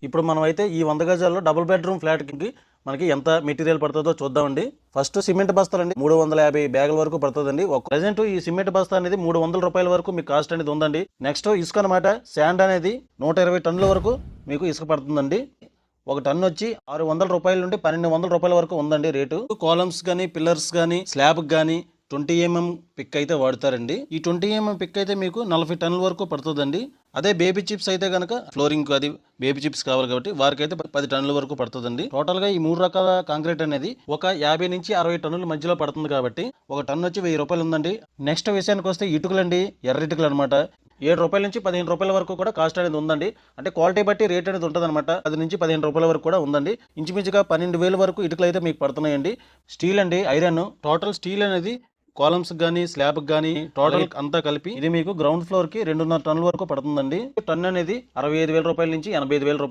ఇప్పుడు మనం అయితే ఈ 100 గజాల్లో డబుల్ బెడ్రూమ్ ఫ్లాట్కి మనకి ఎంత మెటీరియల్ పడుతుందో చూద్దామండి. ఫస్ట్ సిమెంట్ బస్తాలండి 350 బ్యాగుల వరకు పడుతుందండి. ప్రెసెంట్ ఈ సిమెంట్ బస్తా అనేది 300 రూపాయల వరకు మీకు కాస్ట్ అనేది ఉందండి. నెక్స్ట్ ఇసుక అనమాట. శాండ్ అనేది 120 టన్నుల వరకు మీకు ఇసుక పడుతుందండి. ఒక టన్ను వచ్చి 600 రూపాయల నుండి 1200 రూపాయల వరకు ఉందండి రేటు. కాలమ్స్ కానీ పిల్లర్స్ కానీ స్లాబ్ కానీ 20 mm పిక్ అయితే వాడతారండి. ఈ 20 mm పిక్ అయితే మీకు 40 టన్నుల వరకు పడుతుందండి. అదే బేబీ చిప్స్ అయితే కనుక ఫ్లోరింగ్ అది బేబీ చిప్స్ కావాలి కాబట్టి వారికైతే 10 టన్నుల వరకు పడుతుందండి. టోటల్ గా ఈ 3 రకాల కాంక్రీట్ అనేది ఒక 50 నుంచి 60 టన్నుల మధ్యలో పడుతుంది కాబట్టి ఒక టన్ను వచ్చి 1000 రూపాయలు ఉందండి. నెక్స్ట్ విషయానికి వస్తే ఇటుకలండి, ఎర్ర ఇటుకలు అనమాట. 7 రూపాయల నుంచి 15 రూపాయల వరకు కూడా కాస్ట్ అనేది ఉందండి. అంటే క్వాలిటీ బట్టి రేట్ అనేది ఉంటుంది అనమాట. 10 నుంచి 15 రూపాయల వరకు కూడా ఉందండి. ఇంచుమించుగా 12,000 వరకు ఇటుకలు అయితే మీకు పడుతున్నాయండి. స్టీల్ అండి, ఐరన్. టోటల్ స్టీల్ అనేది కాలమ్స్ కానీ స్లాబ్ కానీ టోటల్ అంతా కలిపి ఇది మీకు గ్రౌండ్ ఫ్లోర్ కి 2.5 టన్నుల వరకు పడుతుందండి. టన్ అనేది 65,000 రూపాయల నుంచి 85,000 రూపాయలు